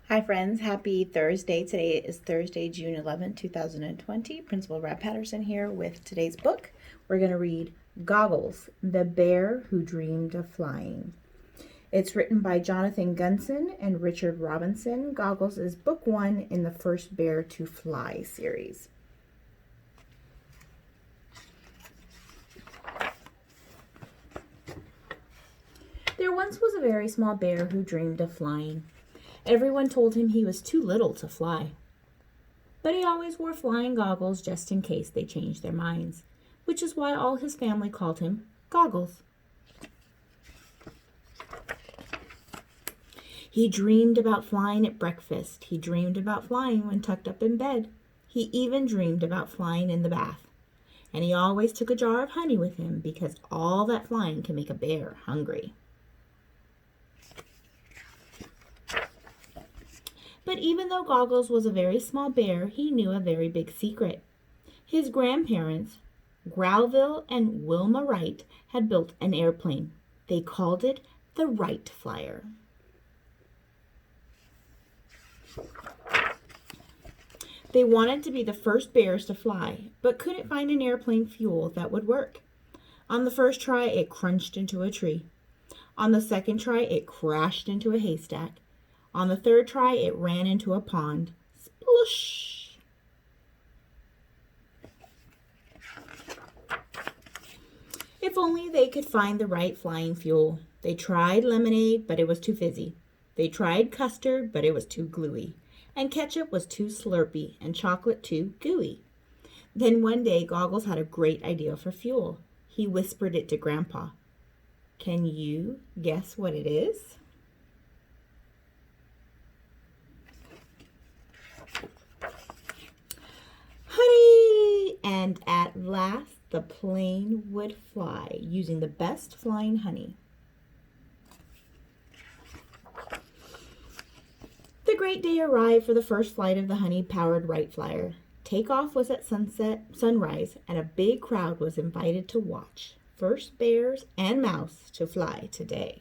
Hi friends, happy Thursday. Today is Thursday, June 11th, 2020. Principal Rabb-Patterson here with today's book. We're going to read Goggles, the Bear Who Dreamed of Flying. It's written by Jonathan Gunson and Richard Robinson. Goggles is book 1 in the First Bear to Fly series. There once was a very small bear who dreamed of flying. Everyone told him he was too little to fly. But he always wore flying goggles just in case they changed their minds, which is why all his family called him Goggles. He dreamed about flying at breakfast. He dreamed about flying when tucked up in bed. He even dreamed about flying in the bath. And he always took a jar of honey with him because all that flying can make a bear hungry. But even though Goggles was a very small bear, he knew a very big secret. His grandparents, Growlville and Wilma Wright, had built an airplane. They called it the Wright Flyer. They wanted to be the first bears to fly, but couldn't find an airplane fuel that would work. On the first try, it crunched into a tree. On the second try, it crashed into a haystack. On the third try, it ran into a pond. Sploosh! If only they could find the right flying fuel. They tried lemonade, but it was too fizzy. They tried custard, but it was too gluey. And ketchup was too slurpy, and chocolate too gooey. Then one day, Goggles had a great idea for fuel. He whispered it to Grandpa. Can you guess what it is? Honey! And at last the plane would fly using the best flying honey. The great day arrived for the first flight of the honey-powered Wright Flyer. Takeoff was at sunrise, and a big crowd was invited to watch first bears and mouse to fly today.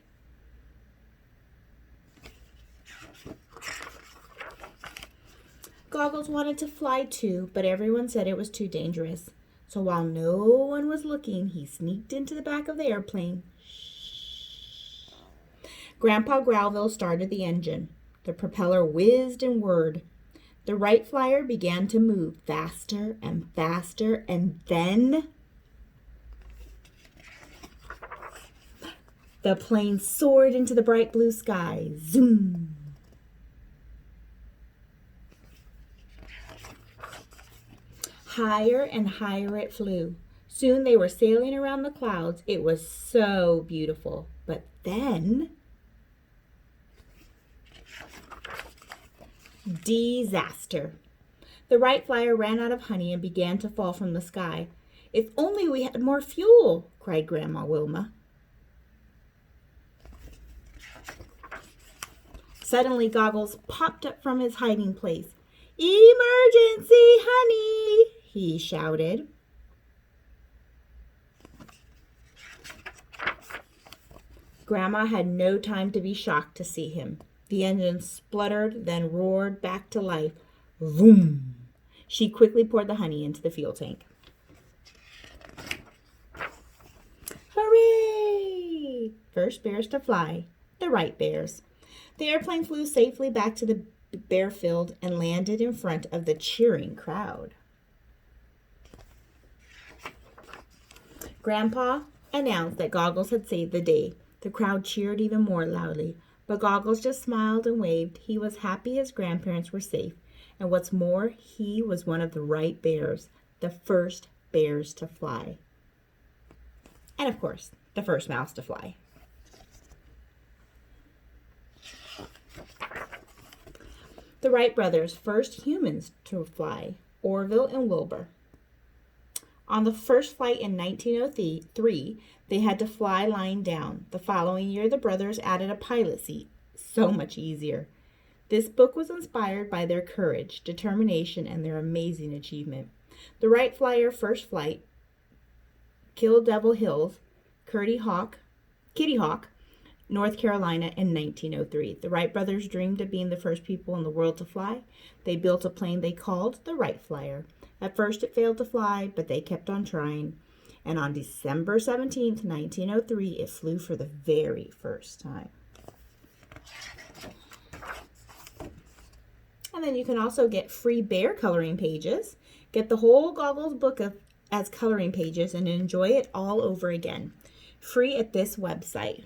Goggles wanted to fly too, but everyone said it was too dangerous. So while no one was looking, he sneaked into the back of the airplane. Shh. Grandpa Growlville started the engine. The propeller whizzed and whirred. The Wright Flyer began to move faster and faster, and then the plane soared into the bright blue sky. Zoom! Higher and higher it flew. Soon they were sailing around the clouds. It was so beautiful. But then, disaster. The Wright Flyer ran out of honey and began to fall from the sky. If only we had more fuel, cried Grandma Wilma. Suddenly Goggles popped up from his hiding place. Emergency, honey, he shouted. Grandma had no time to be shocked to see him. The engine spluttered, then roared back to life. Vroom! She quickly poured the honey into the fuel tank. Hooray! First bears to fly, the Wright Bears. The airplane flew safely back to the bear field and landed in front of the cheering crowd. Grandpa announced that Goggles had saved the day. The crowd cheered even more loudly, but Goggles just smiled and waved. He was happy his grandparents were safe, and what's more, he was one of the Wright Bears, the first bears to fly. And of course, the first mouse to fly. The Wright brothers, first humans to fly, Orville and Wilbur. On the first flight in 1903, they had to fly lying down. The following year, the brothers added a pilot seat. So much easier. This book was inspired by their courage, determination, and their amazing achievement. The Wright Flyer first flight, Kill Devil Hills, Kitty Hawk, North Carolina in 1903. The Wright brothers dreamed of being the first people in the world to fly. They built a plane they called the Wright Flyer. At first it failed to fly, but they kept on trying. And on December 17th, 1903, it flew for the very first time. And then you can also get free bear coloring pages. Get the whole Goggles book as coloring pages and enjoy it all over again. Free at this website,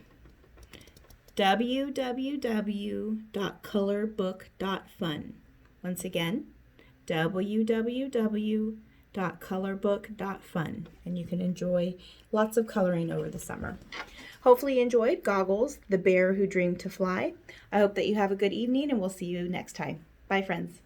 www.colorbook.fun. Once again, www.colorbook.fun. And you can enjoy lots of coloring over the summer. Hopefully you enjoyed Goggles, the bear who dreamed to fly. I hope that you have a good evening, and we'll see you next time. Bye, friends.